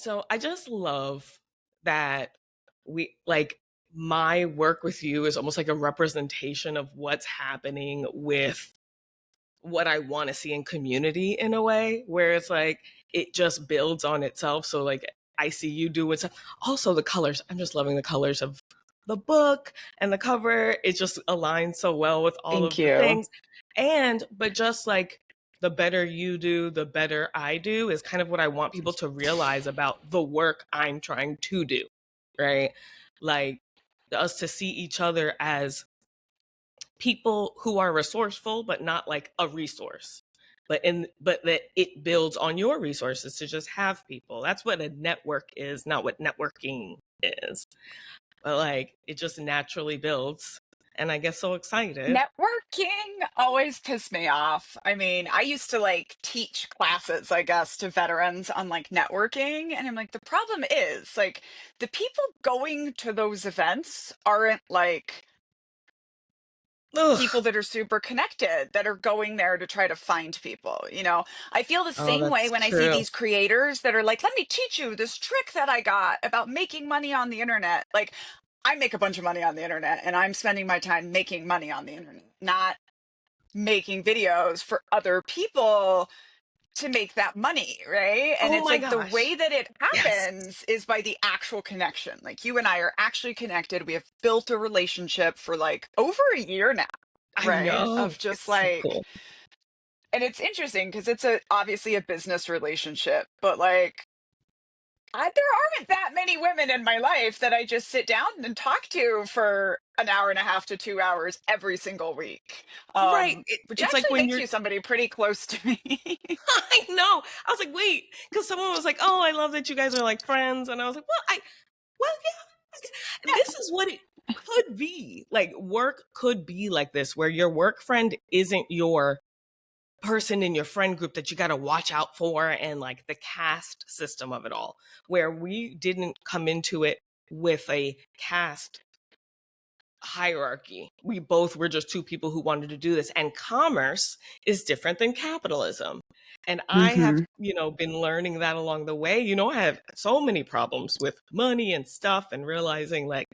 So I just love that we like my work with you is almost like a representation of what's happening with what I want to see in community in a way where it's like it just builds on itself. So like I see you do it. Also the colors. I'm just loving the colors of the book and the cover. It just aligns so well with all Thank of the you. things. But just like the better you do, the better I do is kind of what I want people to realize about the work I'm trying to do. Right. Like us to see each other as people who are resourceful but not like a resource, but that it builds on your resources to just have people. That's what a network is, not what networking is, but like it just naturally builds, and I get so excited. Networking always pissed me off. I mean, I used to like teach classes, I guess, to veterans on like networking. And I'm like, the problem is like the people going to those events aren't like people Ugh. that are super connected that are going there to try to find people. I feel the Oh, same way that's when I see true. these creators that are like, let me teach you this trick that I got about making money on the internet. Like, I make a bunch of money on the internet and I'm spending my time making money on the internet, not making videos for other people to make that money, right? And Oh it's my like the way gosh. that it Yes. happens is by the actual connection. Like you and I are actually connected. We have built a relationship for like over a year now, I right? know, Of just it's so like, cool. and it's interesting because it's obviously a business relationship, but like there aren't that many women in my life that I just sit down and talk to for an hour and a half to 2 hours every single week. Right, Which it's like actually when makes you're you somebody pretty close to me. I know, I was like, wait, because someone was like, oh, I love that you guys are like friends, and I was like, well, yeah, this is what it could be. Like work could be like this, where your work friend isn't your person in your friend group that you got to watch out for, and like the caste system of it all, where we didn't come into it with a caste hierarchy. We both were just two people who wanted to do this, and commerce is different than capitalism. And I have, Hmm. been learning that along the way. I have so many problems with money and stuff, and realizing like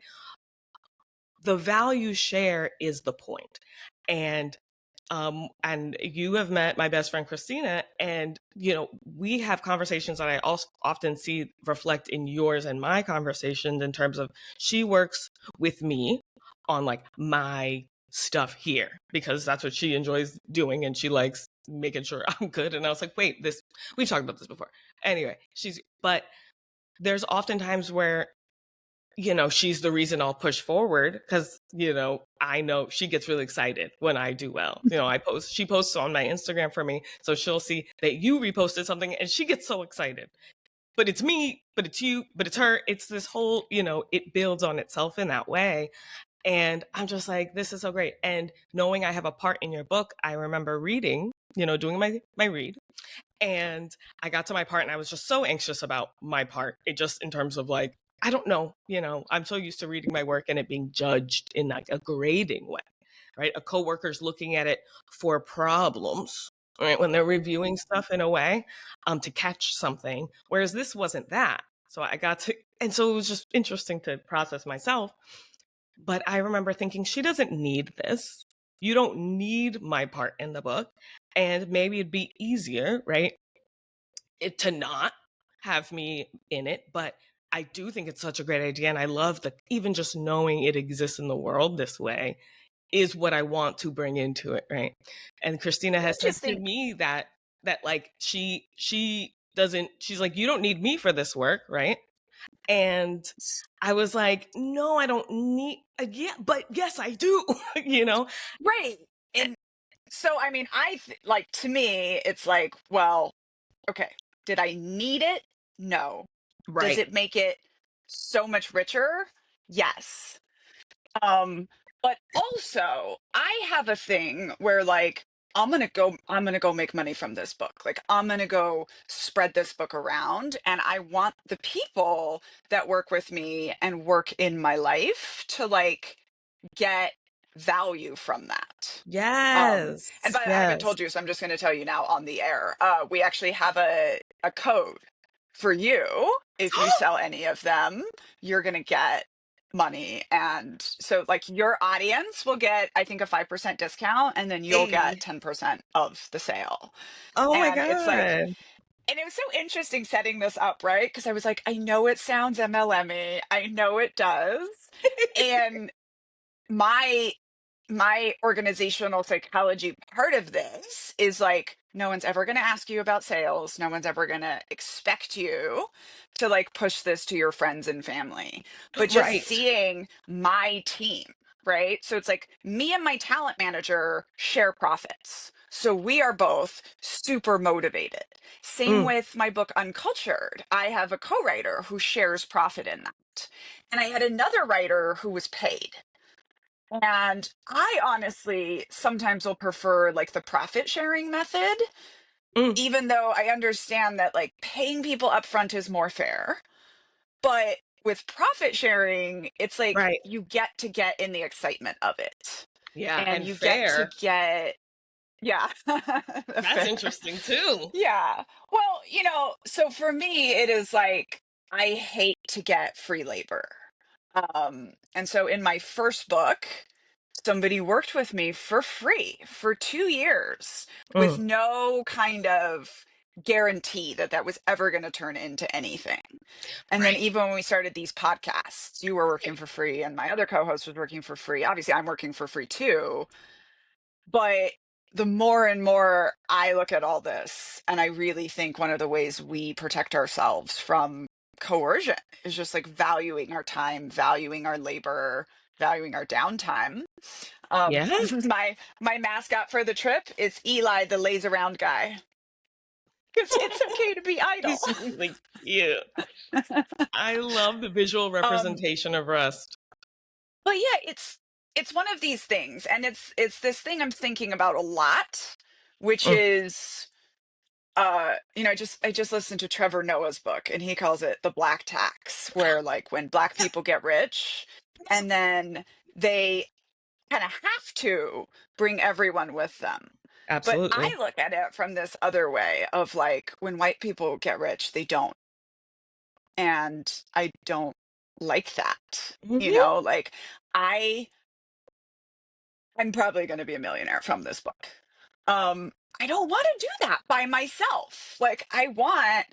the value share is the point. And you have met my best friend Christina, and we have conversations that I also often see reflect in yours and my conversations, in terms of she works with me on like my stuff here because that's what she enjoys doing, and she likes making sure I'm good. And I was like, wait, this we've talked about this before. Anyway, but there's often times where she's the reason I'll push forward, because, I know she gets really excited when I do well. She posts on my Instagram for me. So she'll see that you reposted something and she gets so excited. But it's me, but it's you, but it's her. It's this whole, it builds on itself in that way. And I'm just like, this is so great. And knowing I have a part in your book, I remember reading, doing my read. And I got to my part and I was just so anxious about my part. It just, in terms of like, I don't know, I'm so used to reading my work and it being judged in like a grading way, right? A coworker's looking at it for problems, right? When they're reviewing stuff in a way, to catch something. Whereas this wasn't that. So and so it was just interesting to process myself. But I remember thinking, she doesn't need this. You don't need my part in the book. And maybe it'd be easier, right, to not have me in it. But I do think it's such a great idea. And I love even just knowing it exists in the world this way is what I want to bring into it, right? And Christina has said to Interesting. me that like she doesn't, she's like, you don't need me for this work, right? And I was like, no, I don't need, yeah, but yes, I do, you know? Right. And so, I mean, like, to me, it's like, well, okay, did I need it? No. Does Right. it make it so much richer? Yes. Um, but also I have a thing where like I'm gonna go make money from this book. Like I'm gonna go spread this book around and I want the people that work with me and work in my life to like get value from that. And Yes. by I haven't Yes. told you, so I'm just gonna tell you now on the air. We actually have a code for you. if you sell any of them, you're going to get money. And so, like, your audience will get, I think, a 5% discount, and then you'll Hey. get 10% of the sale. Oh my And it's like, God. and it was so interesting setting this up, right? Because I was like, I know it sounds MLM-y. I know it does. And my my organizational psychology part of this is like, no one's ever going to ask you about sales, no one's ever going to expect you to like push this to your friends and family, but just Right. seeing my team, right? So it's like me and my talent manager share profits, so we are both super motivated. Same Mm, with my book Uncultured, I have a co-writer who shares profit in that, and I had another writer who was paid. And I honestly sometimes will prefer like the profit sharing method, mm, even though I understand that like paying people upfront is more fair. But with profit sharing, it's like right. you get in the excitement of it. Yeah. And And you get to fair. get, yeah, That's fair. interesting too. Yeah. Well, so for me, it is like I hate to get free labor. And so in my first book, somebody worked with me for free for 2 years with Mm, no kind of guarantee that that was ever going to turn into anything. And then right. even when we started these podcasts, you were working for free and my other co-host was working for free. Obviously, I'm working for free too. But the more and more I look at all this, and I really think one of the ways we protect ourselves from coercion is just like valuing our time, valuing our labor, valuing our downtime. Yeah. This is my mascot for the trip. It's Eli, the lays around guy, because it's okay to be idle. He's really cute. I love the visual um, representation of rest. but yeah, it's one of these things, and it's this thing I'm thinking about a lot, which Mm, is I just listened to Trevor Noah's book, and he calls it the black tax, where like when black people get rich and then they kind of have to bring everyone with them. But I absolutely. look at it from this other way of like when white people get rich, they don't. And I don't like that. Hmm. Like I I'm probably going to be a millionaire from this book. I don't want to do that by myself. Like I want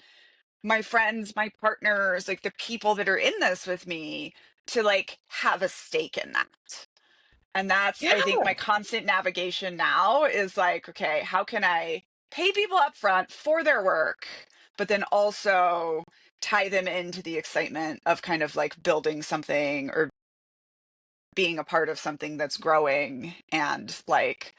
my friends, my partners, like the people that are in this with me to like have a stake in that. And that's, Yeah. I think, my constant navigation now is like, okay, how can I pay people up front for their work, but then also tie them into the excitement of kind of like building something or being a part of something that's growing and like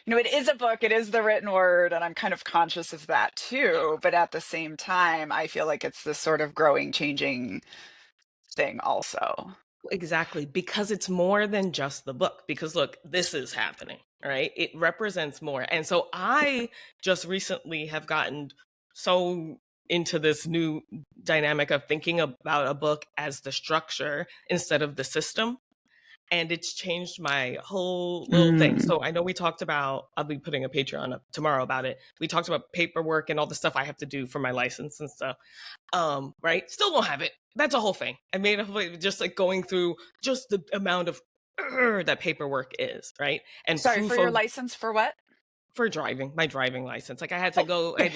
it is a book, it is the written word, and I'm kind of conscious of that too. But at the same time, I feel like it's this sort of growing, changing thing also. Exactly, because it's more than just the book. Because look, this is happening, right? It represents more. And so I just recently have gotten so into this new dynamic of thinking about a book as the structure instead of the system. And it's changed my whole little thing. Mm. So I know we talked about, I'll be putting a Patreon up tomorrow about it. We talked about paperwork and all the stuff I have to do for my license and stuff. Right? Still don't have it. That's a whole thing. I made a whole just like going through just the amount of that paperwork is, right? And Sorry, for proof your of license for what? for driving, my driving license. Like I had to Oh, go, I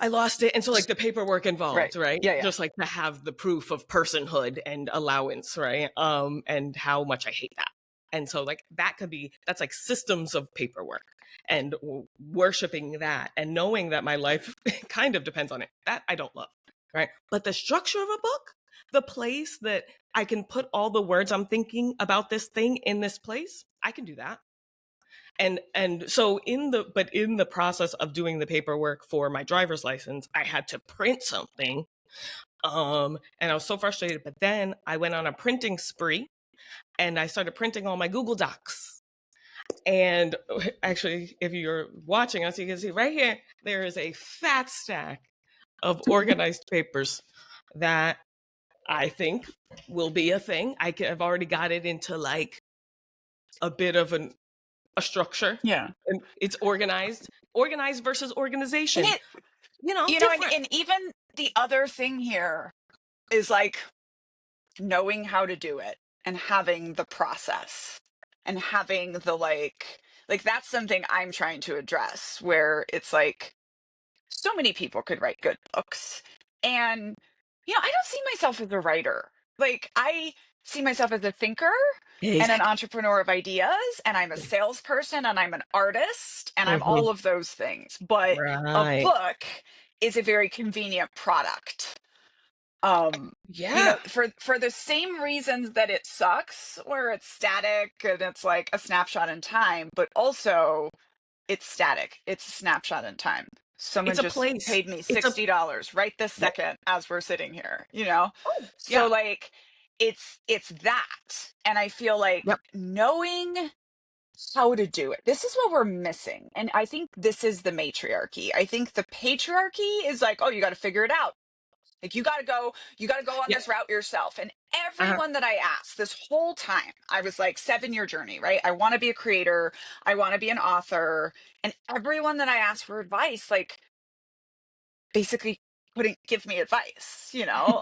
lost it. And so like the paperwork right. involved, right? Yeah, yeah. Just like to have the proof of personhood and allowance, right? And how much I hate that. And so like that's like systems of paperwork and worshiping that and knowing that my life kind of depends on it. That I don't love, right? But the structure of a book, the place that I can put all the words I'm thinking about this thing in this place, I can do that. And so in the process of doing the paperwork for my driver's license, I had to print something. And I was so frustrated, but then I went on a printing spree and I started printing all my Google Docs. And actually, if you're watching us, you can see right here there is a fat stack of organized papers that I think will be a thing. I've already got it into like a bit of a structure, Yeah. and it's organized versus And organization, it, different. and even the other thing here is like knowing how to do it and having the process and having the like that's something I'm trying to address, where it's like so many people could write good books. And, I don't see myself as a writer. Like, I see myself as a thinker and an Exactly. entrepreneur of ideas, and I'm a salesperson and I'm an artist and I'm Hmm. all of those things. But a Right. book is a very convenient product. Um, Yeah. for the same reasons that it sucks, where it's static and it's like a snapshot in time, but also it's static. It's a snapshot in time. Someone It's a just place. paid me It's a $60 right this Yep. second as we're sitting here. Oh, So yeah. like it's that. And I feel like Yep. knowing how to do it. This is what we're missing. And I think this is the matriarchy. I think the patriarchy is like, oh, you got to figure it out. Like you got to go on Yeah. this route yourself. And Uh-huh. everyone that I asked this whole time, I was like 7-year journey, right? I want to be a creator. I want to be an author. And everyone that I asked for advice, like basically couldn't give me advice.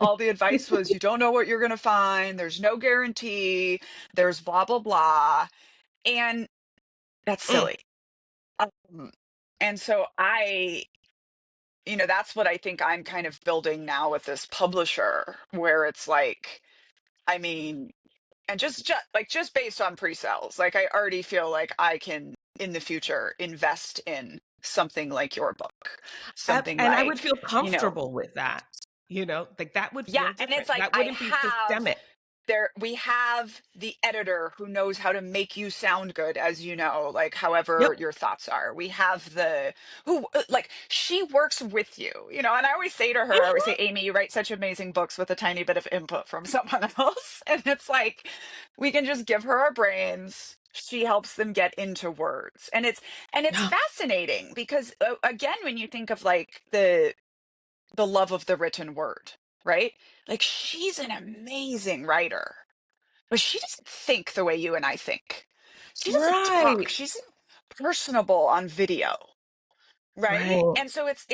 All the advice was you don't know what you're going to find. There's no guarantee. There's blah, blah, blah. And that's Mm. silly. Um, and so that's what I think I'm kind of building now with this publisher, where it's like, I mean, and just based on pre-sales, like I already feel like I can in the future invest in something like your book, something And I would like, feel you know, comfortable with that. Like that would yeah, feel and it's different. like That wouldn't be systemic. we have the editor who knows how to make you sound good, as like however Yep. your thoughts are. We have the who like she works with you. And I always say to her, I always say, Mhm. Amy, you write such amazing books with a tiny bit of input from someone else. And it's like we can just give her our brains. She helps them get into words. And it's Yeah. fascinating because again, when you think of like the love of the written word, right? Like she's an amazing writer, but she doesn't think the way you and I think. She doesn't talk. Right. She's personable on video, right? Right. And so it's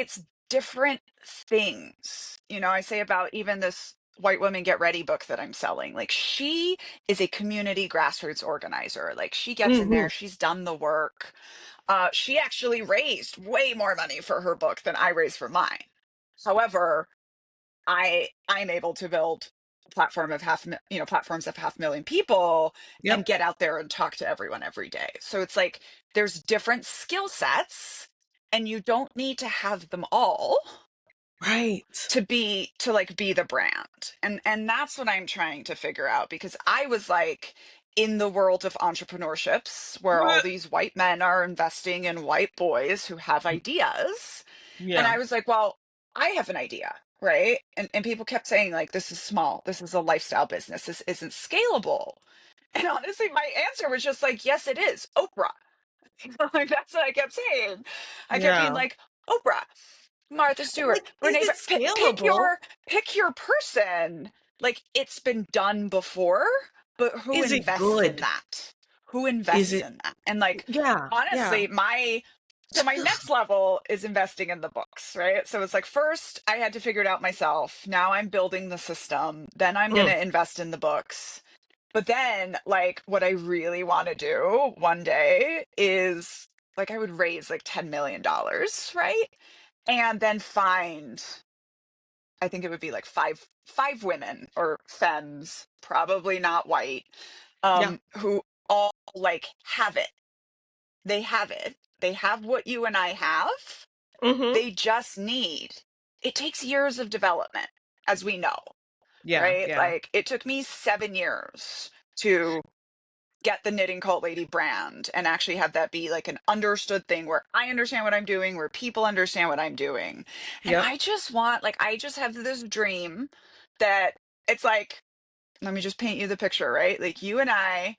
different things. I say about even this White Women Get Ready book that I'm selling. Like she is a community grassroots organizer. Like she gets in there, Hmm. she's done the work. She actually raised way more money for her book than I raised for mine. However, I'm able to build a platform of platforms of 500,000 people and Yep. get out there and talk to everyone every day. So it's like there's different skill sets and you don't need to have them all Right. to be the brand. And that's what I'm trying to figure out, because I was like in the world of entrepreneurships where all these white men are investing in white boys who have ideas. And Yeah. I was like, well, I have an idea, right? And people kept saying, like, this is small. This is a lifestyle business. This isn't scalable. And honestly, my answer was just like, yes, it is. Oprah. Like, that's what I kept saying. I kept being Yeah. like, Oprah, Martha Stewart, Like, is Renee, it scalable? Pick your person. Like, it's been done before, but who Is it invests in good? that? Who Is invests it? in that? And like, Yeah. Yeah. honestly, my next level is investing in the books, right? So it's like first I had to figure it out myself. Now I'm building the system. Then I'm going Mm. to invest in the books. But then like what I really want to do one day is like I would raise like $10 million, right? And then find, I think it would be like five women or femmes, probably not white, Yeah. who all like have it. They have it. They have what you and I have. Hmm. They just need, it takes years of development, as we know, Yeah. right? Yeah. Like it took me 7 years to get the Knitting Cult Lady brand and actually have that be like an understood thing where I understand what I'm doing, where people understand what I'm doing. And Yep. I just want, like, I just have this dream that it's like, let me just paint you the picture, right? Like you and I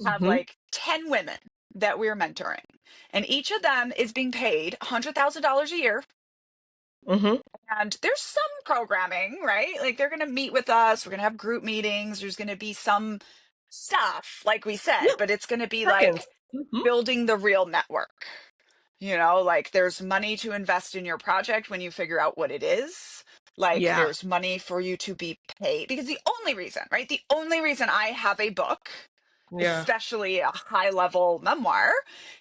have Hmm. like 10 women that we're mentoring, and each of them is being paid $100,000 a year. Hmm. And there's some programming, right? Like they're going to meet with us. We're going to have group meetings. There's going to be some stuff, like we said, Yep. but it's going to be Check-ins. like Hmm. building the real network. Like there's money to invest in your project when you figure out what it is. Like, Yeah. there's money for you to be paid. Because the only reason, right? The only reason I have a book, Yeah. especially a high level memoir,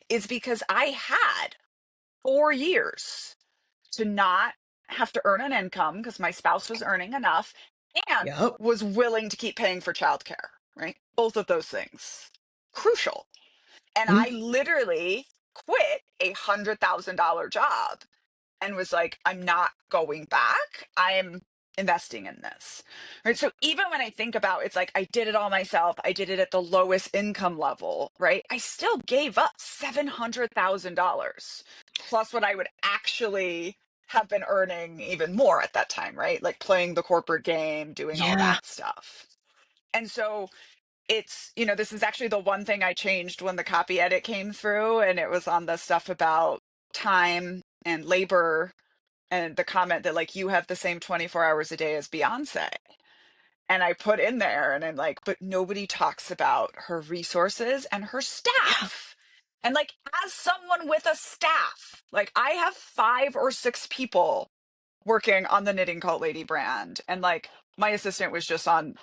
is because I had 4 years to not have to earn an income because my spouse was earning enough and Yep. was willing to keep paying for childcare, right? Both of those things. Crucial. And I Mm. literally quit $100,000 job and was like, I'm not going back. I'm investing in this. Right. So even when I think about it's like I did it all myself, I did it at the lowest income level, right? I still gave up $700,000 plus what I would actually have been earning even more at that time, right? Like playing the corporate game, doing all Yeah. that stuff. And so it's, this is actually the one thing I changed when the copy edit came through, and it was on the stuff about time and labor and the comment that like you have the same 24 hours a day as Beyonce. And I put in there and I'm like, but nobody talks about her resources and her Yeah. staff. And like, as someone with a staff, like I have 5 or 6 people working on the Knitting Cult Lady brand. And like my assistant was just on,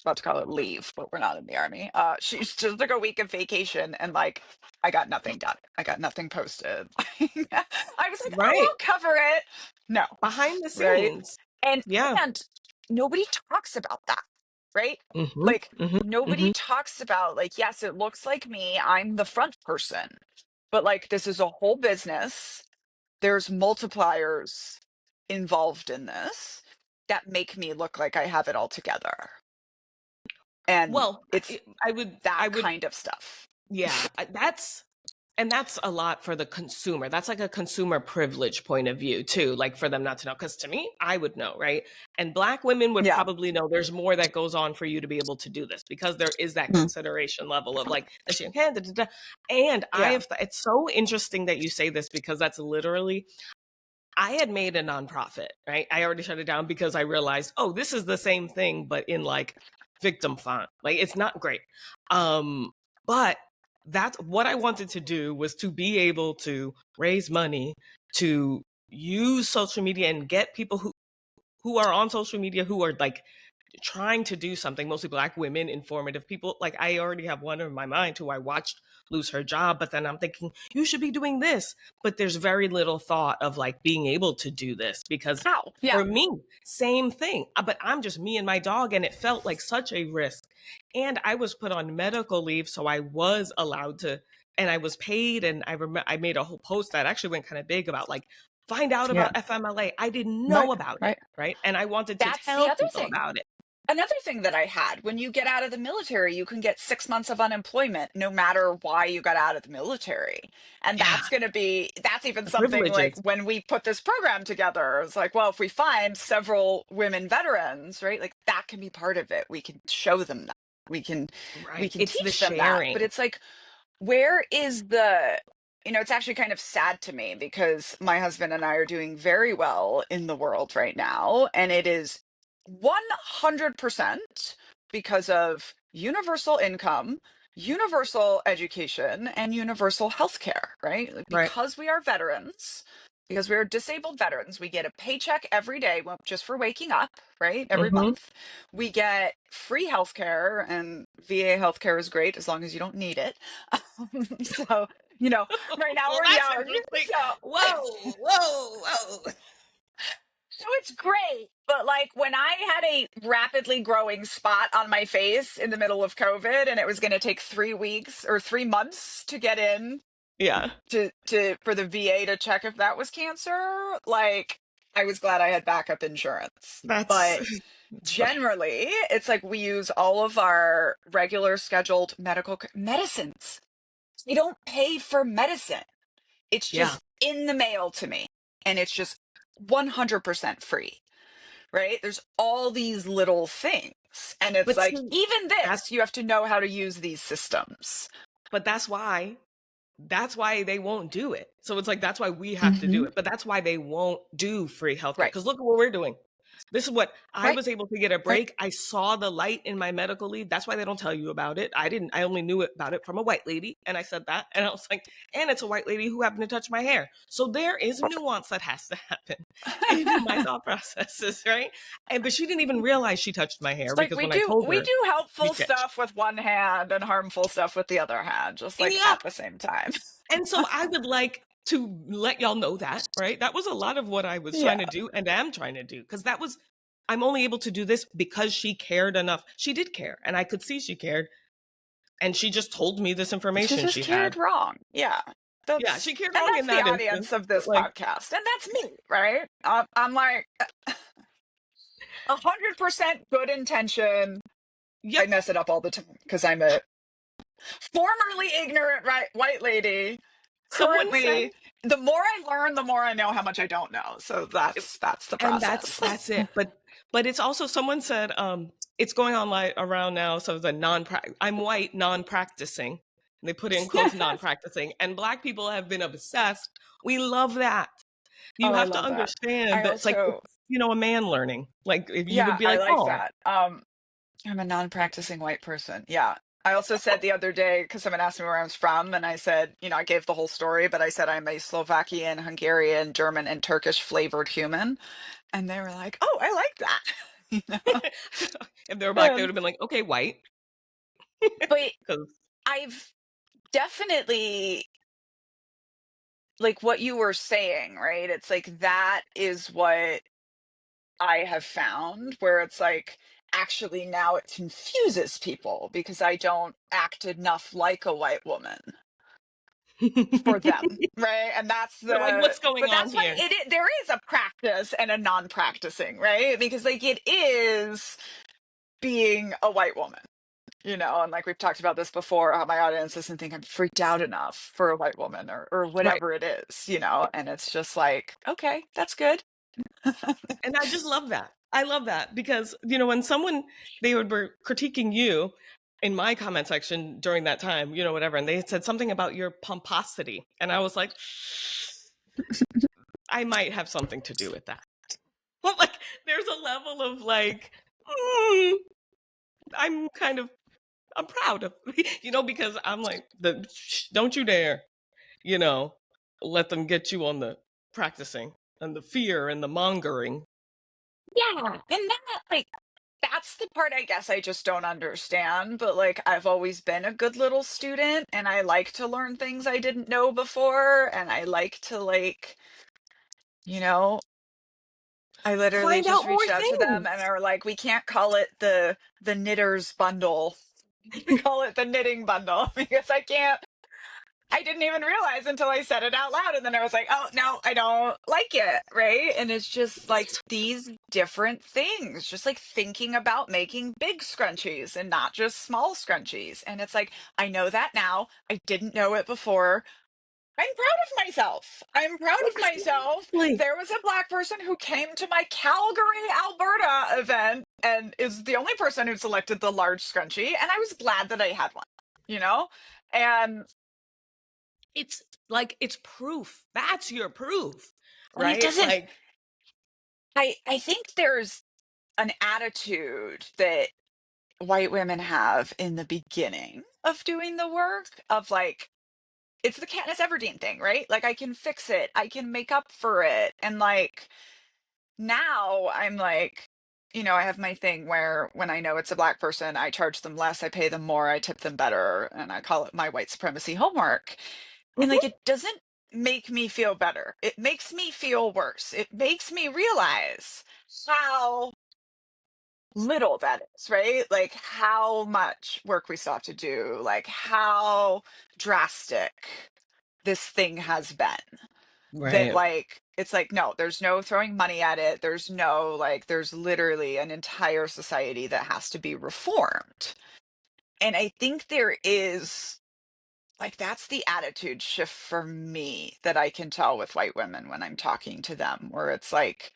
about to call it leave, but we're not in the army. She's just took a week of vacation and like I got nothing done. I got nothing posted. I was like, oh, Right. I'll cover it. No, Behind the right? scenes. And Yeah. and nobody talks about that, right? Mm-hmm. Like Mm-hmm. nobody Mm-hmm. talks about like, yes, it looks like me. I'm the front person, but like this is a whole business. There's multipliers involved in this that make me look like I have it all together. And Well, it's I that would, kind of stuff. yeah, that's a lot for the consumer. That's like a consumer privilege point of view too, like for them not to know. Because to me, I would know, right? And Black women would Yeah. probably know there's more that goes on for you to be able to do this because there is that Mm. consideration level of like that she can, da, da, da. And Yeah. it's so interesting that you say this because that's literally I had made a nonprofit, right? I already shut it down because I realized, oh, this is the same thing, but in like victim font. Like it's not great. But that's what I wanted to do was to be able to raise money to use social media and get people who are on social media who are like trying to do something, mostly Black women, informative people. Like I already have one in my mind who I watched lose her job, but then I'm thinking, you should be doing this. But there's very little thought of like being able to do this because How? Yeah. for me, same thing. But I'm just me and my dog, and it felt like such a risk. And I was put on medical leave, so I was allowed to, and I was paid. And I remember I made a whole post that actually went kind of big about like, find out Yeah. about FMLA. I didn't know Right. about it, Right. right? And I wanted to That's the tell other people thing. about it. Another thing that I had, when you get out of the military, you can get 6 months of unemployment no matter why you got out of the military. And Yeah, that's even the something like privileges. when we put this program together, it's like, well, if we find several women veterans, right, like that can be part of it. We can show them that. We can, we Right. can It's the teach them that. But sharing. it's like, where is the, it's actually kind of sad to me because my husband and I are doing very well in the world right now. And it is 100% because of universal income, universal education, and universal healthcare, right? Like, Right. because we are veterans, because we are disabled veterans, we get a paycheck every day just for waking up, right? Every Mm-hmm. month. We get free healthcare, and VA healthcare is great as long as you don't need it. So, right now Well, we're that's young. interesting. So, Whoa, whoa, whoa. so it's great. But like when I had a rapidly growing spot on my face in the middle of COVID and it was going to take 3 weeks or 3 months to get in Yeah, to for the VA to check if that was cancer, like I was glad I had backup insurance. that's But it's funny. generally, it's like we use all of our regular scheduled medicines. We don't pay for medicine. It's Yeah. just in the mail to me and it's just 100% free, right? There's all these little things. And it's But like, see, even that's this, you have to know how to use these systems. but that's why they won't do it. So it's like that's why we have to do Hmm. it. But that's why they won't do free healthcare. Right. Because look at what we're doing. This is what I Right. was able to get a Right. break. I saw the light in my medical leave. That's why they don't tell you about it. I only knew about it from a white lady. And I said that. And I was like, and it's a white lady who happened to touch my hair. So there is nuance that has to happen in my thought processes, right? But she didn't even realize she touched my hair It's like because when I told we her, do she helpful checked. stuff with one hand and harmful stuff with the other hand, just like Yep. at the same time. And so I would like to let y'all know that, right? That was a lot of what I was Yeah. trying to do and am trying to do, because I'm only able to do this because she cared enough. She did care, and I could see she cared, and she just told me this She information just she had. cared wrong. Yeah. Yeah, she cared And wrong that's in the that instance. audience of But this like, podcast. And that's me, right? I'm like 100% good intention. I yep, mess it up all the time because I'm a formerly ignorant white lady. someone said, Currently, the more I learn, the more I know how much I don't know. So that's the and process. that's it. But it's also someone said, it's going on like around now. So the I'm white, non-practicing. They put in quotes non-practicing, and Black people have been obsessed. We love that. You Oh, I have to love that. understand I that it's like, also, a man learning. Like if you yeah, would be I like, like oh, that. I'm a non-practicing white person. Yeah. I also said the other day, because someone asked me where I was from, and I said, I gave the whole story, but I said I'm a Slovakian, Hungarian, German, and Turkish flavored human. And they were like, oh, I like that. you know? if they were Black, they would Um, have been like, okay, white. but Because I've definitely, like what you were saying, right? It's like that is what I have found, where it's like, actually now it confuses people because I don't act enough like a white woman for them, right? And that's they're like, what's going but on that's why here? there is a practice and a non-practicing, right? Because like it is being a white woman, and like we've talked about this before, how my audience doesn't think I'm freaked out enough for a white woman or Right. whatever it is, and it's just like, okay, that's good. And I just love that. I love that because, when they were critiquing you in my comment section during that time, whatever, and they had said something about your pomposity. And I was like, I might have something to do with that. Well, like, there's a level of like, mm, I'm kind of, I'm proud of, because I'm like, don't you dare, you know, let them get you on the practicing and the fear and the mongering. Yeah. And that, like, that's the part I guess I just don't understand. But like, I've always been a good little student and I like to learn things I didn't know before. And I like to, like, you know, I literally Find just out more reached out to them and things. are like, we can't call it the knitter's bundle. We call it the knitting bundle because I didn't even realize until I said it out loud. And then I was like, oh, no, I don't like it. Right. And it's just like these different things, just like thinking about making big scrunchies and not just small scrunchies. And it's like, I know that now. I didn't know it before. I'm proud of myself. I'm proud of myself. Exactly. There was a Black person who came to my Calgary, Alberta event and is the only person who selected the large scrunchie. And I was glad that I had one, you know? And It's like, it's proof. That's your proof, and it right? doesn't, Like, I think there's an attitude that white women have in the beginning of doing the work of like, it's the Katniss Everdeen thing, right? Like, I can fix it, I can make up for it. And like, now I'm like, I have my thing where when I know it's a Black person, I charge them less, I pay them more, I tip them better, and I call it my white supremacy homework. And like, mhm, it doesn't make me feel better. It makes me feel worse. It makes me realize how little that is, right? Like how much work we still have to do, like how drastic this thing has been. That right. like, it's like, no, there's no throwing money at it. There's no, like, there's literally an entire society that has to be reformed. And I think there is, like, that's the attitude shift for me that I can tell with white women when I'm talking to them, where it's like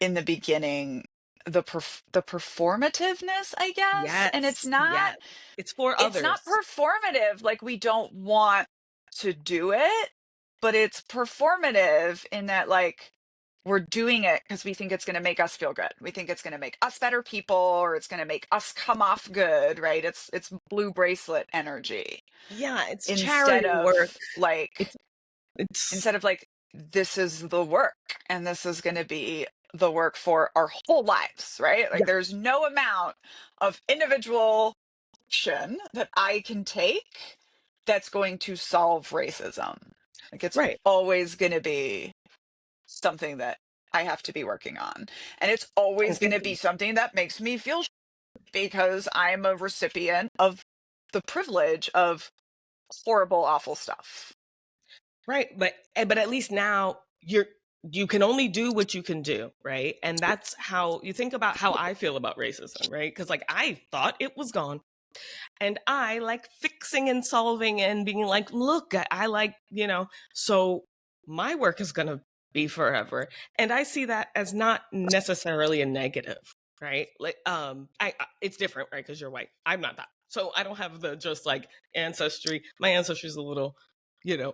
in the beginning, the performativeness, I guess. And Yes, yes. It's for it's not others. performative, like we don't want to do it, but it's performative in that, like, we're doing it because we think it's going to make us feel good. We think it's going to make us better people, or it's going to make us come off good, right? It's blue bracelet energy Yeah, it's instead charity work. of like It's it's instead of like this is the work and this is going to be the work for our whole lives, right? Like yeah, there's no amount of individual action that I can take that's going to solve racism. Like it's right. always going to be something that I have to be working on. And it's always And going to think be something that makes me feel because I'm a recipient of the privilege of horrible, awful stuff. right, but at least now you can only do what you can do, right? And that's how you think about how I feel about racism, right? Because like I thought it was gone. And I like fixing and solving and being like, look, I like, so my work is going to be forever. And I see that as not necessarily a negative, right? Like, it's different, right? Because you're white. I'm not that. So I don't have the just like ancestry. My ancestry is a little,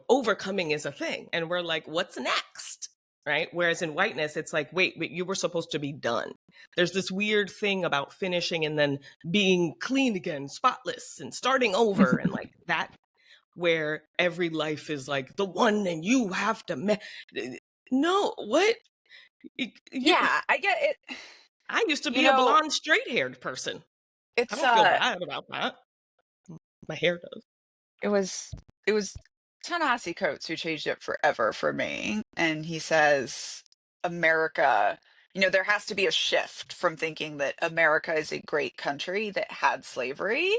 overcoming is a thing. And we're like, what's next? Right. Whereas in whiteness, it's like, wait, you were supposed to be done. There's this weird thing about finishing and then being clean again, spotless and starting over and like that, where every life is like the one and you have to no, what? You, Yeah, I get it. I used to You be a know, blonde straight haired person. I it's don't feel bad about that. My hair does. it was it was Ta-Nehisi Coates who changed it forever for me. And he says, America, there has to be a shift from thinking that America is a great country that had slavery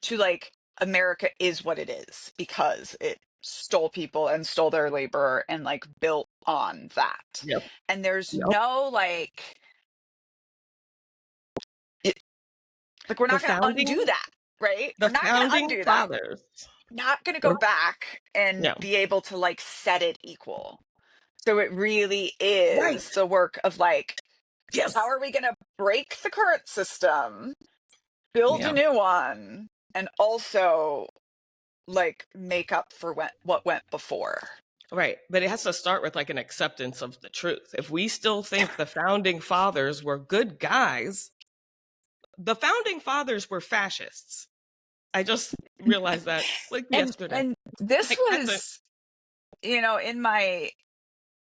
to like America is what it is because it stole people and stole their labor and like built on that. Yep. And there's Yep. no it, like we're The not going to undo founding, that, right? the We're not going to founding undo that. fathers. Not going to go Or, back and no. be able to like set it equal. So it really Right. is the work of like, how Yes. are we going to break the current system, build a Yeah. new one, and also like make up for what went before? Right. But it has to start with like an acceptance of the truth. If we still think the founding fathers were good guys, the founding fathers were fascists. I just realized that like yesterday. And this Like that's it. was, in my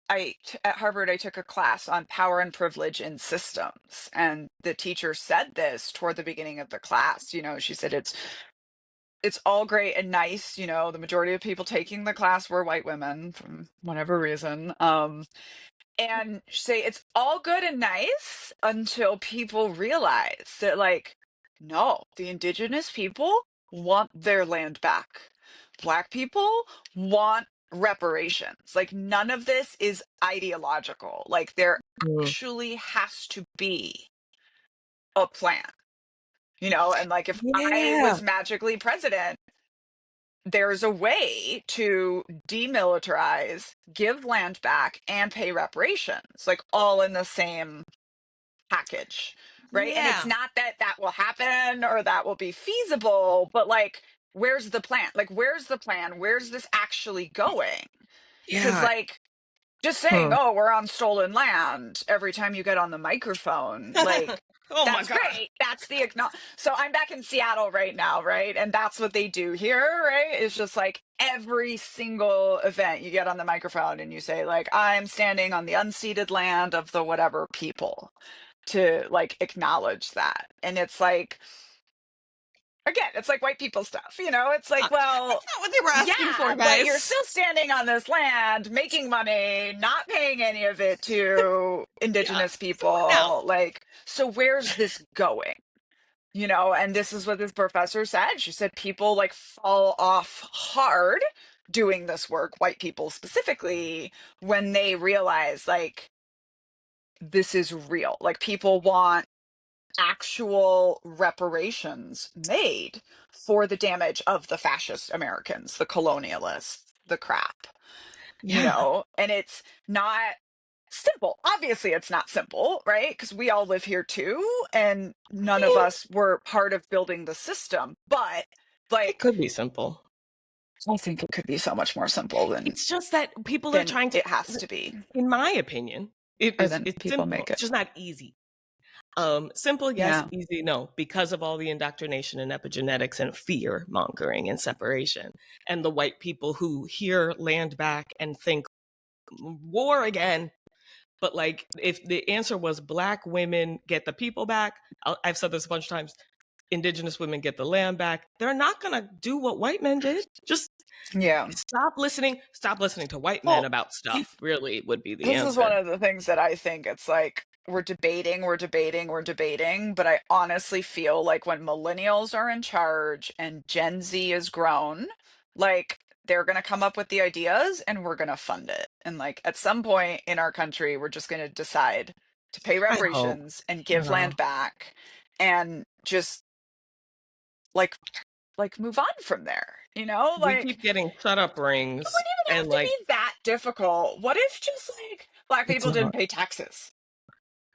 at Harvard, I took a class on power and privilege in systems, and the teacher said this toward the beginning of the class. She said it's all great and nice. The majority of people taking the class were white women from whatever reason. And say it's all good and nice until people realize that, like, no, the indigenous people want their land back. Black people want reparations. Like, none of this is ideological. Like, there Mm. actually has to be a plan, and like if I Yeah. was magically president, there's a way to demilitarize, give land back, and pay reparations, like all in the same package, right? And it's Yeah. not that that will happen or that will be feasible, but like, where's the plan? Like, where's the plan? Where's this actually going? Because, Yeah. like, just saying, Hmm. oh, we're on stolen land every time you get on the microphone, like, Oh my that's God. great. That's the so I'm back in Seattle right now, right? And that's what they do here, right? It's just like every single event you get on the microphone and you say, like, I'm standing on the unceded land of the whatever people, to like acknowledge that. And it's like, again, it's like white people stuff, it's like, well, That's not what they were asking yeah, for, but you're guys. still standing on this land, making money, not paying any of it to Yeah. indigenous So what now? people. Like, so where's this going? And this is what this professor said. She said people like fall off hard doing this work, white people specifically, when they realize like this is real. Like people want actual reparations made for the damage of the fascist Americans, the colonialists, the crap, Yeah. and it's not simple. Obviously, it's not simple, right? Because we all live here too, and I none of mean, us were part of building the system. But, it like, could be simple. I think it could be so much more simple than It's just that people are than trying to, it has to be. in my opinion, or than It's people simple. make It's it. just not easy. Simple, yes. Yeah. Easy, no. Because of all the indoctrination and epigenetics and fear mongering and separation, and the white people who hear land back and think war again. But like, if the answer was Black women get the people back, I've said this a bunch of times. Indigenous women get the land back. They're not gonna do what white men did. Just Yeah. stop listening. Stop listening to white men Well, about stuff. Really would be the this is one answer. of the things that I think it's like we're debating, but I honestly feel like when millennials are in charge and Gen Z is grown, like they're going to come up with the ideas and we're going to fund it. And like at some point in our country, we're just going to decide to pay I hope. reparations and give Yeah. land back and just like move on from there, you know? We Like keep getting shut up it rings, wouldn't even have and to like, be that difficult. What if just like Black it's people didn't not. pay taxes?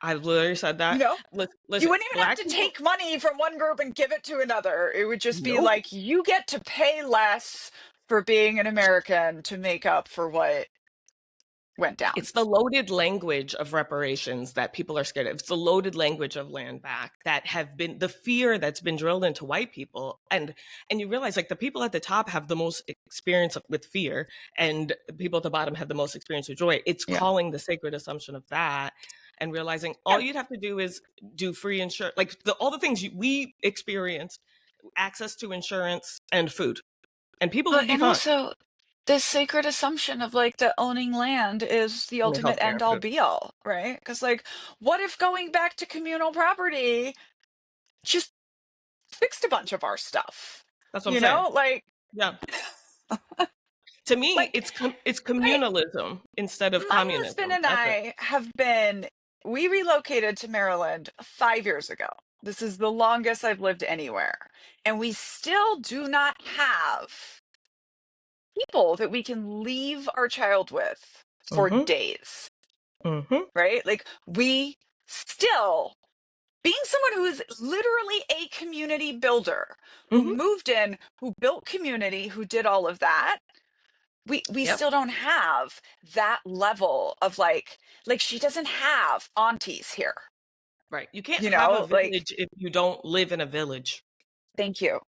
I literally said You that. know, you Listen, wouldn't even have Black to people. take money from one group and give it to another. It would just be Nope. like you get to pay less for being an American to make up for what went down. It's the loaded language of reparations that people are scared of. It's the loaded language of land back that have been the fear that's been drilled into white people. And you realize like the people at the top have the most experience with fear, and the people at the bottom have the most experience with joy. It's Yeah. calling the sacred assumption of that and realizing all Yeah. you'd have to do is do free insurance, like all the things we experienced, access to insurance and food, and people would But be and fine. also this sacred assumption of like that owning land is the And ultimate healthcare end all too. be all, right? Because like, what if going back to communal property just fixed a bunch of our stuff? That's what I'm You saying. know, Yeah. To me, like it's my communalism instead of my husband communism. and That's it. I have been, we relocated to Maryland 5 years ago. This is the longest I've lived anywhere. And we still do not have people that we can leave our child with for Mm-hmm. days, Mm-hmm. right? Like, we still, being someone who is literally a community builder, who Mm-hmm. moved in, who built community, who did all of that, we Yep. still don't have that level of like she doesn't have aunties here, Right. You can't you have a know, like village if you don't live in a village. thank you,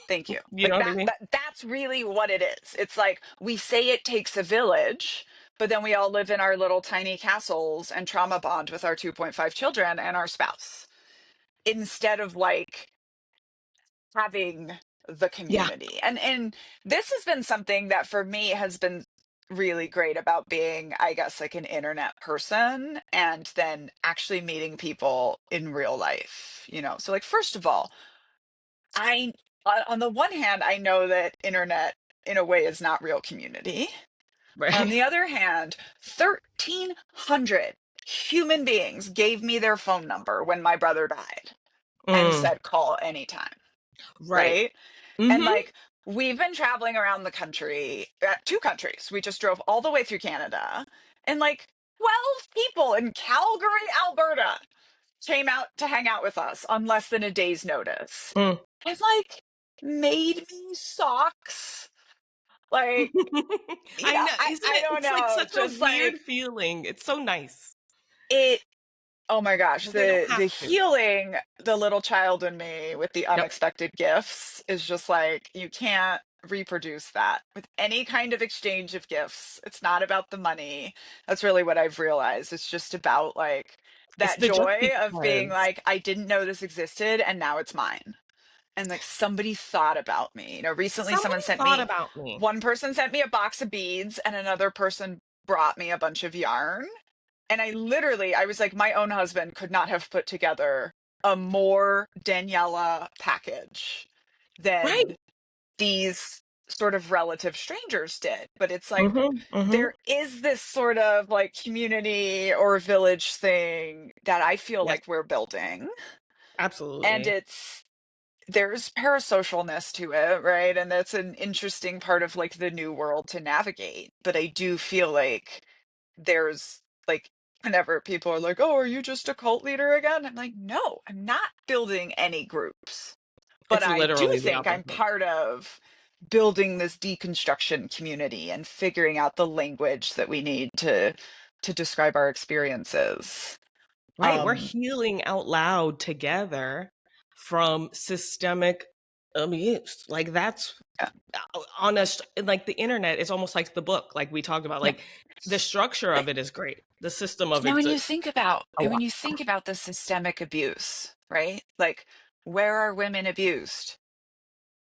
thank you, You like know what I mean? that's really what it is. It's like we say it takes a village, but then we all live in our little tiny castles and trauma bond with our 2.5 children and our spouse instead of like having the Yeah. community. And this has been something that for me has been really great about being, I guess, like an internet person and then actually meeting people in real life, you know. So like first of all, I on the one hand, I know that internet in a way is not real community. On Right. the other hand, 1,300 human beings gave me their phone number when my brother died and Mm. said call anytime, Right. right? And Mm-hmm. like we've been traveling around the country, 2 countries. We just drove all the way through Canada, and like 12 people in Calgary, Alberta came out to hang out with us on less than a day's notice. Mm. And like made me socks. Like, you I know, know, I, isn't I it? don't It's like know, such a just weird like feeling. It's so nice it. Oh my gosh, because they don't the have to. healing, the little child in me with the Yep. unexpected gifts is just like you can't reproduce that with any kind of exchange of gifts. It's not about the money. That's really what I've realized. It's just about like It's that the just joy of being because like I didn't know this existed and now it's mine. And like somebody thought about me. You know, recently somebody someone sent thought me, about me. one person sent me a box of beads and another person brought me a bunch of yarn, and I was like, my own husband could not have put together a more Daniella package Right. than these sort of relative strangers did. But it's like, Mm-hmm. Mm-hmm. there is this sort of like community or village thing that I feel Yes. like we're building. And Absolutely. there's parasocialness to it, right? And that's an interesting part of like the new world to navigate. But I do feel like there's like whenever people are like, "Oh, are you just a cult leader again?" I'm like, "No, I'm not building any groups." But It's I do literally the think I'm opposite. part of building this deconstruction community and figuring out the language that we need to to describe our experiences. Right. We're Um, healing out loud together from systemic abuse. Like that's yeah, honest. Like the internet is almost like the book, like we talked about. yeah. Like the structure of it is great. The system of Now, it's when a, you think about a and when lot. you think about the systemic abuse, right? Like, where are women abused?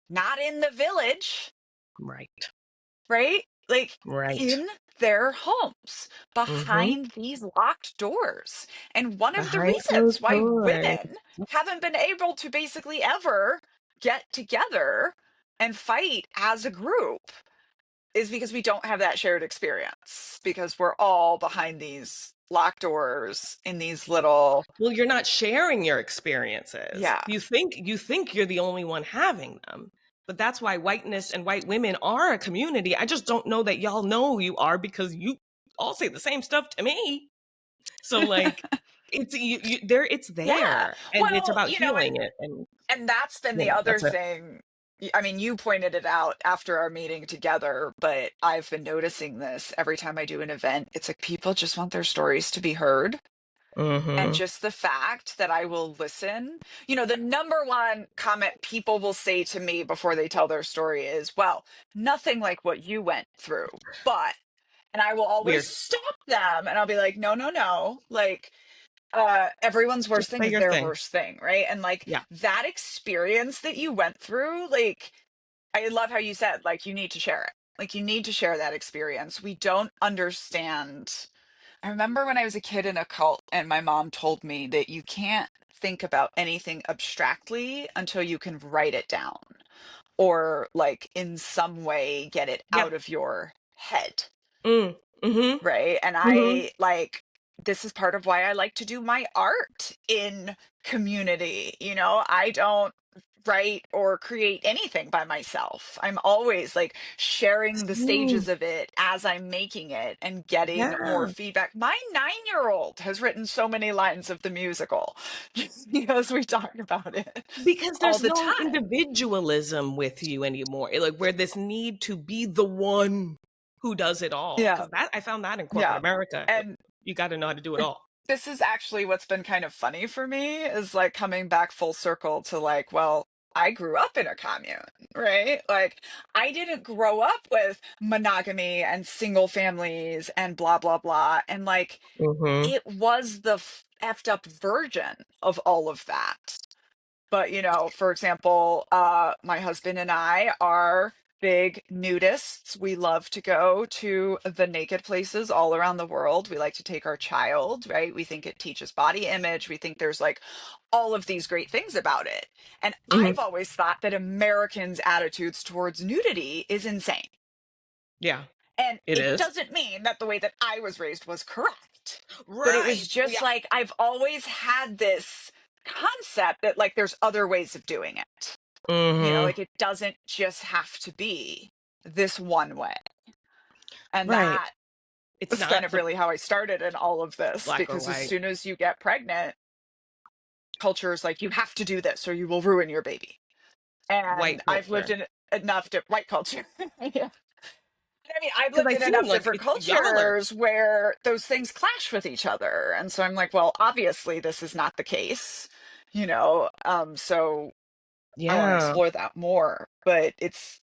Not in the village, Right. right? Like Right. in their homes, Mm-hmm. behind these locked doors. And one of the Behind reasons closed why doors. women haven't been able to basically ever get together and fight as a group is because we don't have that shared experience, because we're all behind these locked doors in these little, Well, you're not sharing your experiences. yeah. You think you're the only one having them. But that's why whiteness and white women are a community. I just don't know that y'all know you are because you all say the same stuff to me. So like it's there it's Yeah. there and it's Well, about you know, healing it and and that's been the other that's it. thing. I mean, you pointed it out after our meeting together, but I've been noticing this every time I do an event. It's like people just want their stories to be heard. And Mhm. just the fact that I will listen, the number one comment people will say to me before they tell their story is, well, nothing like what you went through, but, and I will always Weird. stop them and I'll be like, no, no, no. Like, everyone's Just worst thing say is your their thing. worst thing, right? And like Yeah. that experience that you went through, like, I love how you said, like, you need to share it. Like, you need to share that experience. We don't understand. I remember when I was a kid in a cult, and my mom told me that you can't think about anything abstractly until you can write it down or, like, in some way get it Yeah. out of your head. Mm. Mhm. Right. And Mhm. I like, this is part of why I like to do my art in community. I don't write or create anything by myself. I'm always like sharing the Same. stages of it as I'm making it and getting more Yeah. feedback. My 9-year-old has written so many lines of the musical just because we talk about it Because all there's the no time. individualism with you anymore. Like where this need to be the one who does it all. Yeah. Because that I found that in corporate Yeah. America. And You got to know how to do it all. this is actually what's been kind of funny for me is like coming back full circle to like, well, I grew up in a commune, right? Like, I didn't grow up with monogamy and single families and blah, blah, blah. And like, Mhm. it was the effed up version of all of that. But, for example, my husband and I are big nudists. We love to go to the naked places all around the world. We like to take our child, right? We think it teaches body image. We think there's like all of these great things about it. And Mhm. I've always thought that Americans' attitudes towards nudity is insane. Yeah, And it it is. doesn't mean that the way that I was raised was correct. But it was Right. just Yeah. like I've always had this concept that like there's other ways of doing it. Mhm. Like it doesn't just have to be this one way. And Right. that It's was kind not of the really how I started in all of this, black or because as white, soon as you get pregnant, culture is like, you have to do this or you will ruin your baby. And white I've lived culture. in enough white culture. Yeah. I mean, I've Because lived I in seen enough like different it's y'all are. cultures where those things clash with each other. And so I'm like, well, obviously this is not the case, so I want to Yeah. explore that more. But it's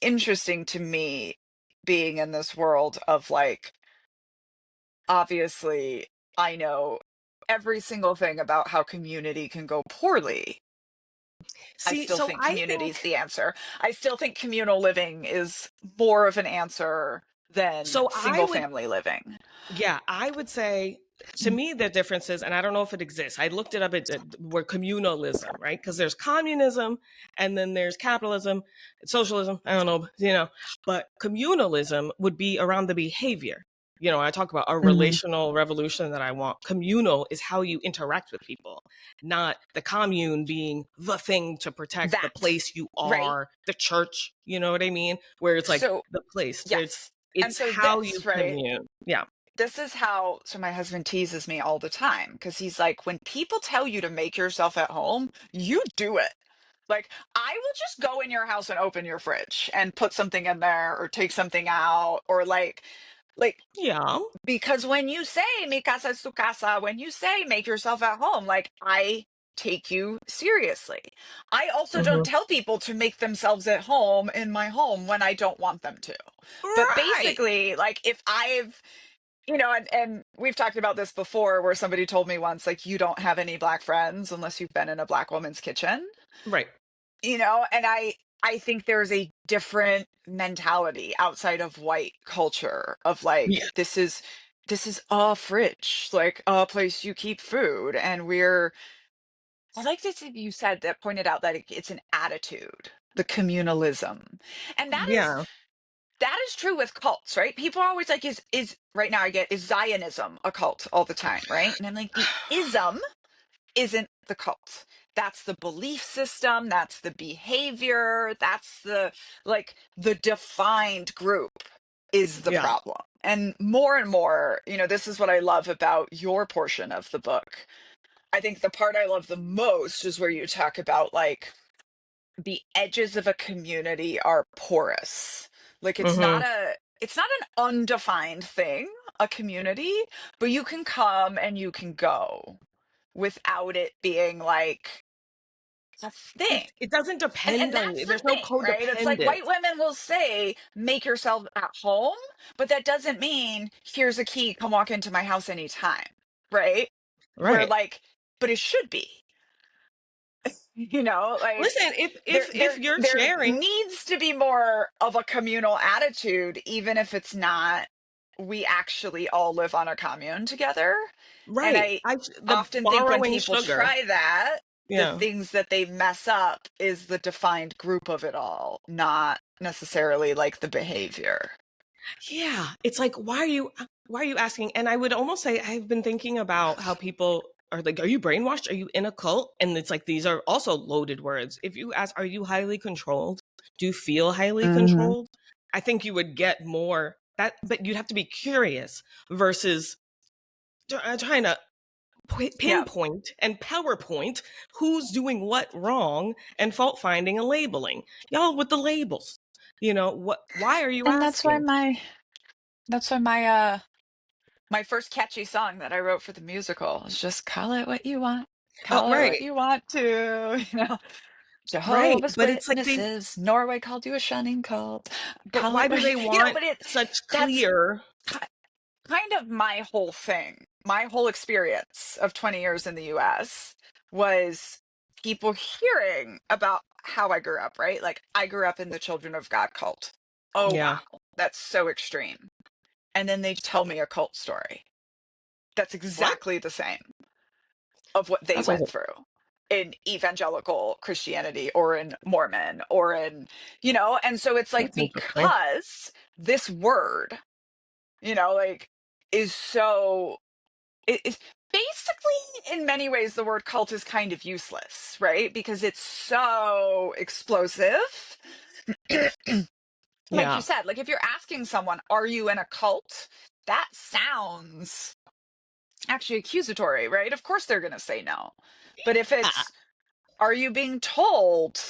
interesting to me being in this world of like, obviously I know every single thing about how community can go poorly. I See, still so think I community is think the answer. I still think communal living is more of an answer than so I single would family living. yeah, I would say to me the difference is, and I don't know if it exists. I looked it up at where communalism, right? Because there's communism and then there's capitalism, socialism. I don't know, but communalism would be around the behavior. I talk about a Mhm. relational revolution that I want. Communal is how you interact with people, not the commune being the thing to protect the That, place you right? are, the church. You know what I mean? Where it's like So, the place. There's yes. And it's so how you this, right? commune. Yeah. This is how, so my husband teases me all the time because he's like, when people tell you to make yourself at home, you do it. Like, I will just go in your house and open your fridge and put something in there or take something out or like Like, Yeah. because when you say mi casa es tu casa, when you say make yourself at home, like, I take you seriously. I also don't Hmm. tell people to make themselves at home in my home when I don't want them to. But Right. basically, like, if I've, and we've talked about this before, where somebody told me once, like, you don't have any black friends unless you've been in a black woman's kitchen, Right. and I think there's a different mentality outside of white culture of like, Yeah. this is a fridge, like a place you keep food, and I like this you said that pointed out that it's an attitude, the communalism. And Yeah. that is true with cults, right? People are always like, is right now I get, is Zionism a cult all the time, right? And I'm like, the ism isn't the cult. That's the belief system, that's the behavior, that's the defined group is the Yeah. problem. And more, this is what I love about your portion of the book. I think the part I love the most is where you talk about like the edges of a community are porous. Like, Hmm. it's not an undefined thing, a community, but you can come and you can go without it being like a thing. It doesn't And depend on that's you. the There's no thing, right? It's like codependence. white women will say, make yourself at home, but that doesn't mean here's a key, come walk into my house anytime, right? Where Right. like, but it should be, like Listen, there if there you're there sharing, needs to be more of a communal attitude, even if it's not we actually all live on a commune together. And right. I The often think when borrowing people sugar. try that, the Yeah. things that they mess up is the defined group of it all, not necessarily like the behavior. Yeah, it's like, why are you asking? And I would almost say I've been thinking about how people are like, are you brainwashed? Are you in a cult? And it's like these are also loaded words. If you ask, are you highly controlled? Do you feel highly Hmm. controlled? I think you would get more that, but you'd have to be curious versus trying to Yeah. pinpoint and PowerPoint who's doing what wrong and fault finding and labeling. Y'all with the labels. What why are you And that's why asking? my first catchy song that I wrote for the musical is just call it what you want. Oh, Call it what right. you want to, Right, Jehovah's but it's like Witnesses, Norway called you a shunning cult. but Call why it do what, they want but such that's clear ki- kind of my whole thing. My whole experience of 20 years in the US was people hearing about how I grew up, right? Like, I grew up in the Children of God cult. Oh, yeah, wow. That's so extreme. And then they tell me a cult story. That's what? exactly the same of what they That's a went through in evangelical Christianity or in Mormon or and so it's like, that's interesting. because this word, like, is so, it's basically, in many ways, the word cult is kind of useless, right? Because it's so explosive. Like you Yeah. said, like, if you're asking someone, are you in a cult? That sounds actually accusatory, right? Of course they're going to say no. But if Ah, it's, are you being told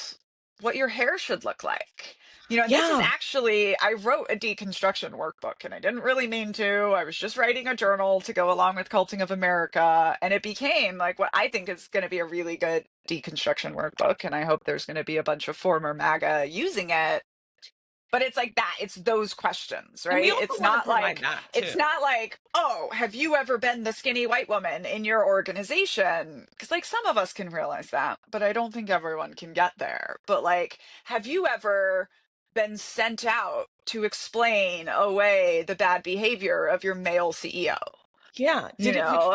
what your hair should look like? And this is yeah. actually, I wrote a deconstruction workbook and I didn't really mean to. I was just writing a journal to go along with Culting of America. And it became like what I think is going to be a really good deconstruction workbook. And I hope there's going to be a bunch of former MAGA using it, but it's like that, it's those questions, And we right? also want to provide that It's too. not like, oh, have you ever been the skinny white woman in your organization? Because like some of us can realize that, but I don't think everyone can get there. But like, have you ever been sent out to explain away the bad behavior of your male CEO? Yeah. Do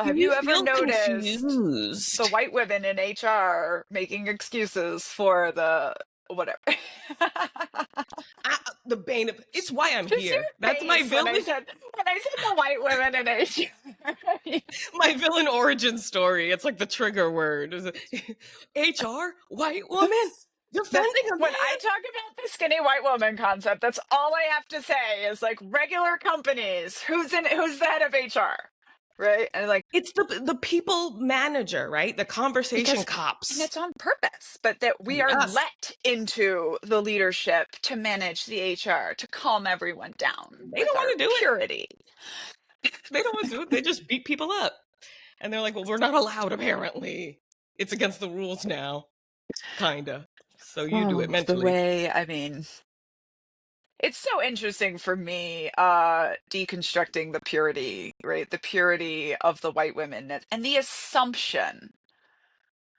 Have you you ever feel noticed the confused? white women in HR making excuses for the whatever? The bane of it's why I'm Just your here. That's my face when I villain said the white women in Asia. my villain origin story. It's like the trigger word. HR, white woman, defending a When I man. talk about the skinny white woman concept, that's all I have to say is like regular companies. Who's the head of HR? Right? And like, It's the people manager, right? The conversation and cops. it's on purpose, but that we are Yes. let into the leadership to manage the HR, to calm everyone down They with don't our want to do it. purity. They don't want to do it. They just beat people up. And they're like, well, we're not allowed, apparently. It's against the rules now. Kinda. So you do it Oh, the mentally. way, I mean, it's so interesting for me, deconstructing the purity, right? The purity of the white women and the assumption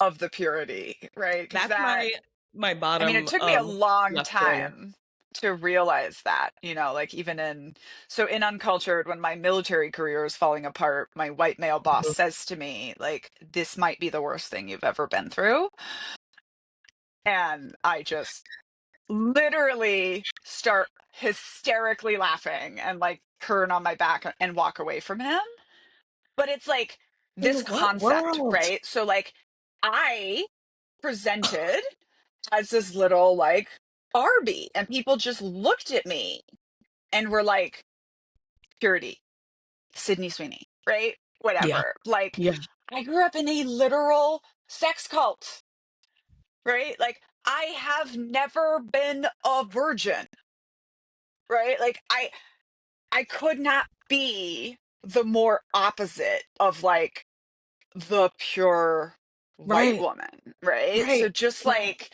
of the purity, right? Because That's that, my I mean, it bottom took me a long left corner. time to realize that, like even so in Uncultured, when my military career was falling apart, my white male boss Mhm. says to me, like, this might be the worst thing you've ever been through. And I just literally start hysterically laughing and like turn on my back and walk away from him. But it's like In this what concept, world? right? So like I presented as this little like Barbie, and people just looked at me and were like, purity, Sydney Sweeney, right? Yeah. Whatever. Like Yeah. I grew up in a literal sex cult, right? Like I have never been a virgin, right? Like I could not be the more opposite of like the pure white Right. woman, right? Right. So just Right. like,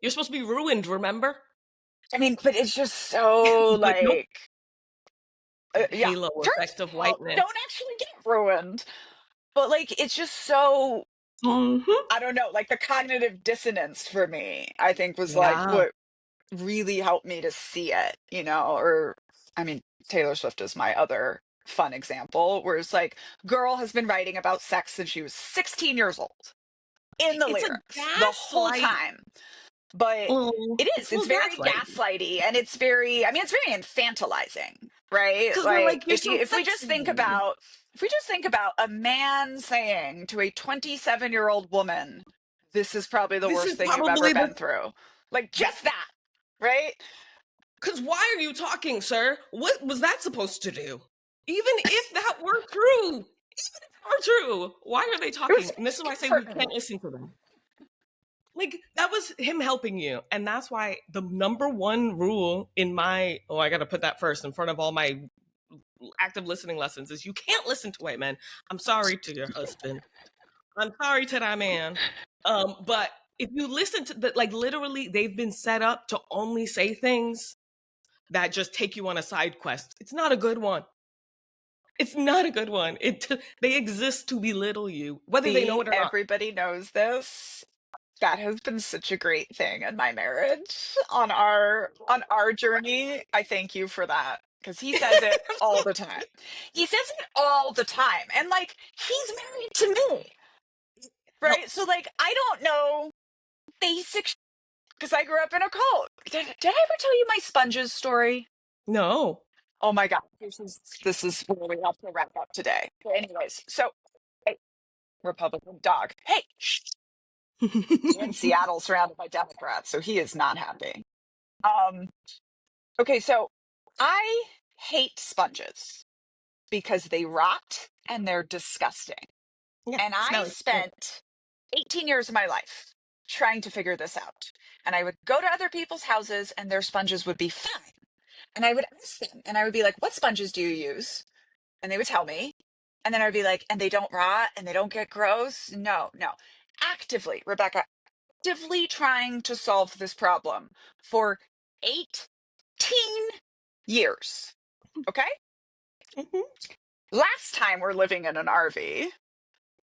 You're supposed to be ruined, remember? I mean, but it's just so But nope. like, That yeah, halo turns effect of out whiteness. don't actually get ruined. But like, it's just so, Hmm. I don't know, like the cognitive dissonance for me, I think was like Yeah. what really helped me to see it, or I mean, Taylor Swift is my other fun example, where it's like, girl has been writing about sex since she was 16 years old in the It's a lyrics the whole gaslight. time. But it It's is, a it's little very gaslight. gaslighty, and it's very, I mean, it's very infantilizing, right? Because they're like, Like you're so if we just think sexy. about, a man saying to a 27-year-old woman, this is probably the This worst is thing you've ever probably been the. through. Like Yep. just that, right? Because why are you talking, sir? What was that supposed to do? Even if that were true, even if it were true, why are they It was talking? And this is why I say we comforting. can't listen to them. Like, that was him helping you. And that's why the number one rule in my, oh, I got to put that first in front of all my active listening lessons is you can't listen to white men. I'm sorry to your husband. I'm sorry to that man. But if you listen to the, like, literally, they've been set up to only say things that just take you on a side quest. It's not a good one. It's not a good one. They exist to belittle you, whether they know See, it or not. everybody knows this. That has been such a great thing in my marriage on our journey. I thank you for that, because he says it all the time. He says it all the time, and like he's married to me, right? So Helps. like I don't know basic, because I grew up in a cult. Did I ever tell you my sponges story? No. Oh my god, this is where we have to wrap up today. But anyways, so hey, Republican dog. Hey, shh. He's in Seattle surrounded by Democrats, so he is not happy. Um, okay, so I hate sponges because they rot and they're disgusting. Yeah, And I smelly. Yeah. spent 18 years of my life trying to figure this out. And I would go to other people's houses and their sponges would be fine. And I would ask them, and I would be like, what sponges do you use? And they would tell me. And then I'd be like, and they don't rot and they don't get gross? No, no. Actively, Rebecca, actively trying to solve this problem for 18 years. Okay? Mhm. Last time we're living in an RV,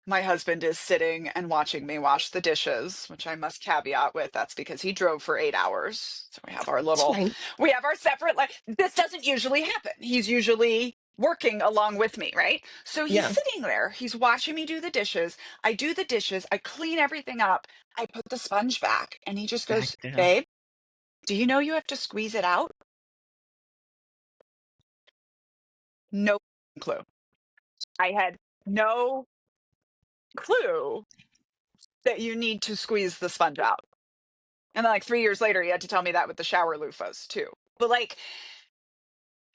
my husband is sitting and watching me wash the dishes, which I must caveat with that's because he drove for 8 hours. So It's fine. we have our separate life. This doesn't usually happen. He's usually working along with me, right? So he's Yeah. sitting there, he's watching me do the dishes. I do the dishes, I clean everything up, I put the sponge back, and he just Back goes, down. babe, do you know you have to squeeze it out? No clue. I had no clue that you need to squeeze the sponge out. And then like 3 years later, he had to tell me that with the shower loofahs too. But like,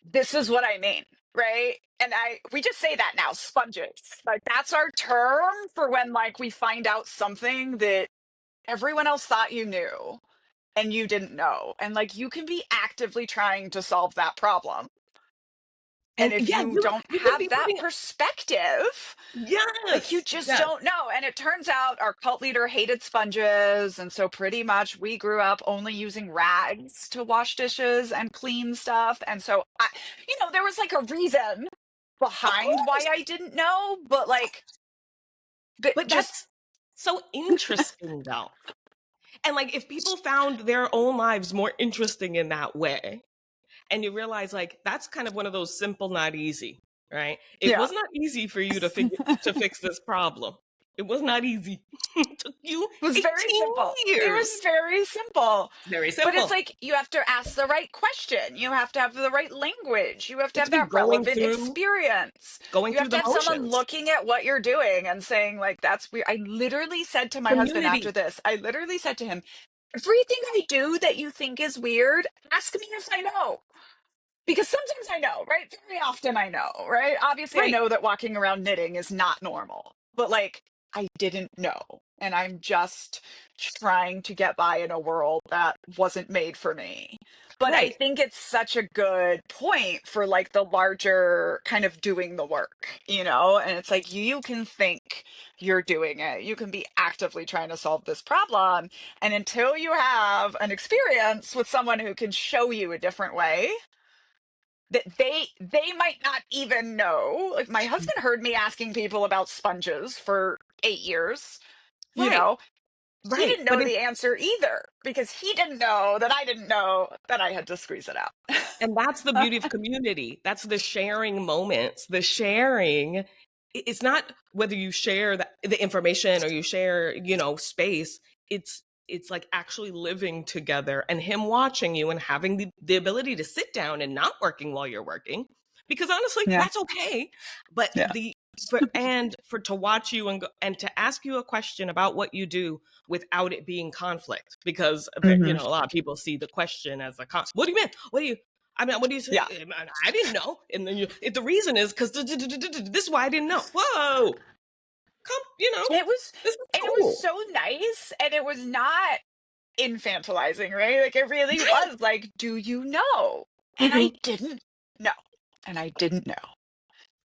this is what I mean, right? And we just say that now, sponges. Like that's our term for when like we find out something that everyone else thought you knew and you didn't know. And like you can be actively trying to solve that problem. And And if yeah, you don't you could have be that putting, perspective, like you yes, just yes. don't know. And it turns out our cult leader hated sponges. And so pretty much we grew up only using rags to wash dishes and clean stuff. And so there was like a reason Of behind why course. I didn't know, but like But just that's so interesting though. And like if people found their own lives more interesting in that way, and you realize like that's kind of one of those simple not easy, right? It yeah. was not easy for you to fix this problem. It was not easy. It took you It was very 18 simple. It was years. very simple. Very But it's simple. like you have to ask the right question. You have to have the right language. You have You to have have to be that relevant experience. going You have through to the have someone motions. looking at what you're doing and saying, like, that's weird. I literally said to my husband after Community. this, I literally said to him, everything I do that you think is weird, ask me if I know. Because sometimes I know, right? Very often I know, right? Obviously, I Right. know that walking around knitting is not normal, but like, I didn't know. And I'm just trying to get by in a world that wasn't made for me. But I Right. think it's such a good point for like the larger kind of doing the work, And it's like you can think you're doing it, you can be actively trying to solve this problem. And until you have an experience with someone who can show you a different way, that they might not even know. Like my husband heard me asking people about sponges for 8 years. You Right. know, he Right. didn't But know it the answer either because he didn't know that I didn't know that I had to squeeze it out. and that's the beauty of community. That's the sharing moments. The sharing, it's not whether you share the information or you share, space. It's like actually living together and him watching you and having the ability to sit down and not working while you're working. Because honestly, Yeah. that's okay. But Yeah. for to watch you and to ask you a question about what you do without it being conflict, because Hmm. a lot of people see the question as what do you mean, what do you, I mean, what do you say? Yeah. I didn't know. And then the reason is because this is why I didn't know. Whoa, come, It was this is and it was cool. so nice and it was not infantilizing, right? Like it really Right. was like, do you know? And I Mhm. didn't know. And I didn't know.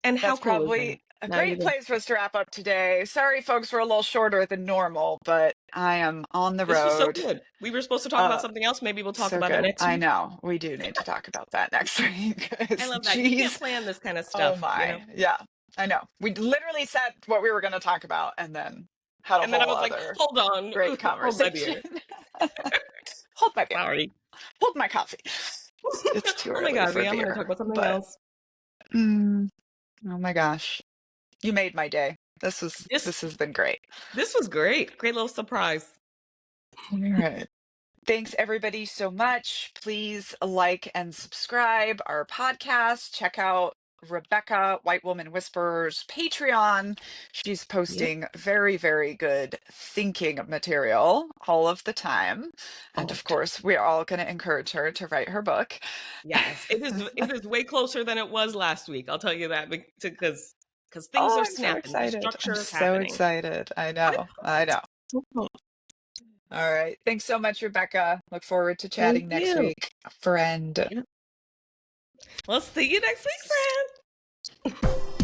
And how That's cool is that? probably a Now you great know. place for us to wrap up today. Sorry, folks, we're a little shorter than normal, but I am on the This was so road. good. We were supposed to talk about Uh, something else. Maybe we'll talk so about it good. next I week. know. We do need to talk about that next week. I 'Cause, love that. You can't geez. plan this kind of Oh stuff, my. Yeah, I know. We literally said what we were going to talk about and then had a And then I whole was like, other hold on, great hold my conversation. beer. Hold my beer. Sorry. Hold my coffee. It's too Oh my early God, for Rhea, I'm going to talk beer, about something but else. mm, oh my gosh. You made my day. This This has been great. this was great. Great little surprise. All right. Thanks everybody so much. Please like and subscribe our podcast. Check out Rebecca, White Woman Whisperers Patreon. She's Yep. posting very, very good thinking material all of the time. And All of the time. course, we're all going to encourage her to write her book. Yes, it is way closer than it was last week. I'll tell you that because things Oh, are I'm so snapping. The excited. I'm structure is so happening. excited. I I'm know. I pumped. know. So pumped. All right. Thanks so much, Rebecca. Look forward to Thank chatting next you. week. Friend. Yep. We'll see you next week, friend.